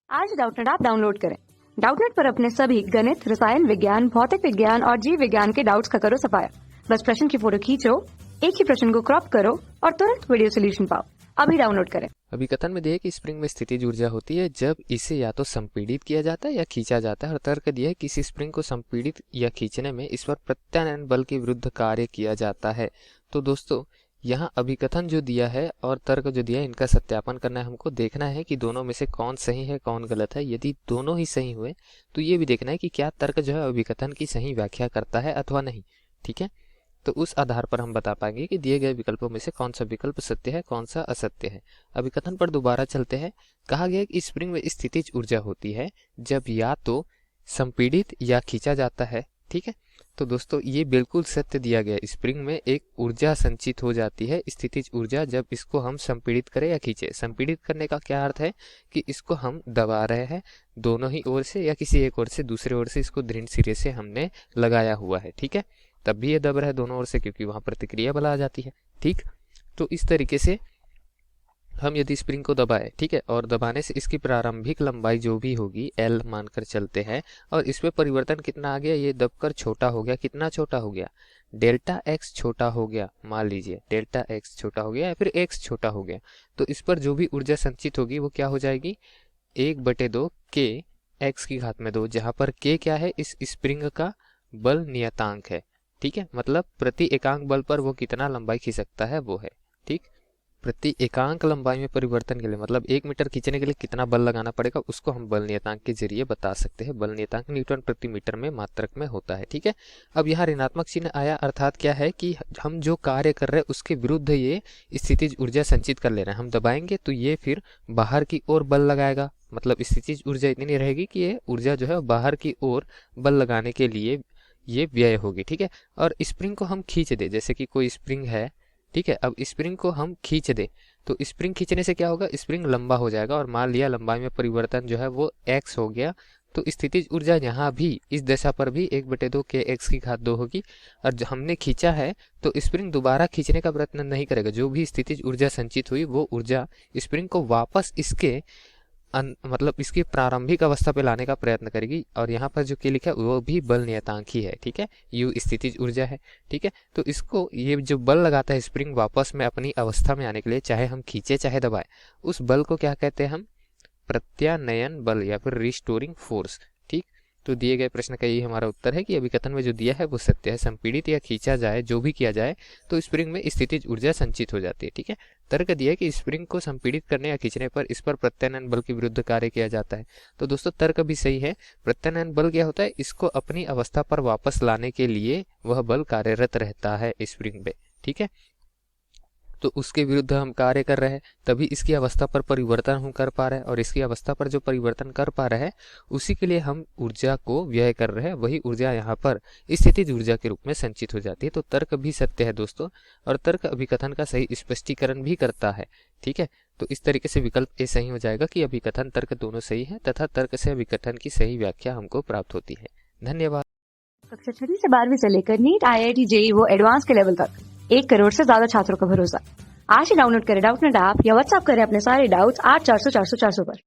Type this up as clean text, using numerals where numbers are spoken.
आज Doubtnut app download करें। Doubtnut पर अपने सभी गणित, रसायन विज्ञान, भौतिक विज्ञान और जीव विज्ञान के डाउट्स का करो सफाया। बस प्रश्न की फोटो खींचो, एक ही प्रश्न को क्रॉप करो और तुरंत वीडियो सोल्यूशन पाओ। अभी डाउनलोड करें। अभिकथन में दिया है कि स्प्रिंग में स्थितिज ऊर्जा होती है जब इसे या तो संपीड़ित किया जाता है या खींचा जाता है, और तर्क दिया है कि इस स्प्रिंग को संपीड़ित या खींचने में इस पर प्रत्यानयन बल के विरुद्ध कार्य किया जाता है। तो दोस्तों यहाँ अभिकथन जो दिया है और तर्क जो दिया है, इनका सत्यापन करना है। हमको देखना है कि दोनों में से कौन सही है कौन गलत है। यदि दोनों ही सही हुए तो ये भी देखना है कि क्या तर्क जो है अभिकथन की सही व्याख्या करता है अथवा नहीं। ठीक है, तो उस आधार पर हम बता पाएंगे कि दिए गए विकल्पों में से कौन सा विकल्प सत्य है कौन सा असत्य है। अभिकथन पर दोबारा चलते हैं। कहा गया कि स्प्रिंग में स्थितिज ऊर्जा होती है जब या तो संपीड़ित या खींचा जाता है। ठीक है, तो दोस्तों ये बिल्कुल सत्य दिया गया। स्प्रिंग में एक ऊर्जा संचित हो जाती है, स्थितिज ऊर्जा, जब इसको हम संपीड़ित करें या खींचे। संपीड़ित करने का क्या अर्थ है कि इसको हम दबा रहे हैं दोनों ही ओर से या किसी एक ओर से, दूसरे ओर से इसको दृढ़ सिरे से हमने लगाया हुआ है। ठीक है, तब भी ये दब रहा है दोनों ओर से क्योंकि वहां प्रतिक्रिया बल आ जाती है। ठीक, तो इस तरीके से हम यदि स्प्रिंग को दबाए, ठीक है, और दबाने से इसकी प्रारंभिक लंबाई जो भी होगी L मानकर चलते हैं, और इसमें परिवर्तन कितना आ गया, ये दबकर छोटा हो गया। कितना छोटा हो गया, डेल्टा x छोटा हो गया। मान लीजिए डेल्टा x छोटा हो गया या फिर x छोटा हो गया, तो इस पर जो भी ऊर्जा संचित होगी वो क्या हो जाएगी, 1/2 k x की घात में 2, जहां पर k क्या है, इस स्प्रिंग का बल नियतांक है। ठीक है, मतलब प्रति एकांक बल पर वो कितना लंबाई खींच सकता है वो है। ठीक, प्रति एकांक लंबाई में परिवर्तन के लिए, मतलब 1 मीटर खींचने के लिए कितना बल लगाना पड़ेगा, उसको हम बल नियतांक के जरिए बता सकते हैं। बल नियतांक न्यूटन प्रति मीटर में मात्रक में होता है। ठीक है, अब यहाँ ऋणात्मक चिन्ह आया, अर्थात क्या है कि हम जो कार्य कर रहे हैं उसके विरुद्ध ये स्थितिज ऊर्जा संचित कर ले रहे हैं। हम दबाएंगे तो ये फिर बाहर की ओर बल लगाएगा, मतलब स्थितिज ऊर्जा इतनी नहीं रहेगी कि ये ऊर्जा जो है बाहर की ओर बल लगाने के लिए ये व्यय होगी। ठीक है, और स्प्रिंग को हम खींच दे, जैसे कि कोई स्प्रिंग है, ठीक है, अब स्प्रिंग को हम खींच दे तो स्प्रिंग खींचने से क्या होगा, स्प्रिंग लंबा हो जाएगा, और मान लिया लंबाई में परिवर्तन जो है वो x हो गया, तो स्थितिज ऊर्जा यहाँ भी इस दशा पर भी 1/2 k x की घात 2 होगी। और जो हमने खींचा है तो स्प्रिंग दोबारा खींचने का प्रयत्न नहीं करेगा। जो भी स्थितिज ऊर्जा संचित हुई वो ऊर्जा स्प्रिंग को वापस इसके मतलब इसकी प्रारंभिक अवस्था पे लाने का प्रयत्न करेगी। और यहाँ पर जो के लिखा है वो भी बल नियतांक ही है। ठीक है, यू स्थितिज ऊर्जा है। ठीक है, तो इसको ये जो बल लगाता है स्प्रिंग वापस में अपनी अवस्था में आने के लिए, चाहे हम खींचे चाहे दबाए, उस बल को क्या कहते हैं हम, प्रत्यानयन बल या फिर रिस्टोरिंग फोर्स। ठीक, तो दिए गए प्रश्न का यही हमारा उत्तर है कि अभिकथन में जो दिया है वो सत्य है। संपीड़ित या खींचा जाए, जो भी किया जाए, तो स्प्रिंग में स्थितिज ऊर्जा संचित हो जाती है। ठीक है, तर्क दिया है कि स्प्रिंग को संपीड़ित करने या खींचने पर इस पर प्रत्यानयन बल के विरुद्ध कार्य किया जाता है। तो दोस्तों तर्क भी सही है। प्रत्यानयन बल क्या होता है, इसको अपनी अवस्था पर वापस लाने के लिए वह बल कार्यरत रहता है स्प्रिंग पे। ठीक है, तो उसके विरुद्ध हम कार्य कर रहे हैं, तभी इसकी अवस्था पर परिवर्तन हम कर पा रहे हैं, और इसकी अवस्था पर जो परिवर्तन कर पा रहे हैं उसी के लिए हम ऊर्जा को व्यय कर रहे हैं। वही ऊर्जा यहाँ पर स्थितिज ऊर्जा के रूप में संचित हो जाती है। तो तर्क भी सत्य है दोस्तों, और तर्क अभिकथन का सही स्पष्टीकरण भी करता है। ठीक है, तो इस तरीके से विकल्प ए सही हो जाएगा कि अभिकथन तर्क दोनों सही है तथा तर्क से अभिकथन की सही व्याख्या हमको प्राप्त होती है। धन्यवाद। कक्षा 6 से 12वीं से लेकर नीट, IIT, JEE वो एडवांस के लेवल तक 1 करोड़ से ज्यादा छात्रों का भरोसा। आज ही डाउनलोड करें डाउटनेट ऐप या व्हाट्सएप करें अपने सारे डाउट्स 8400 400 400 पर।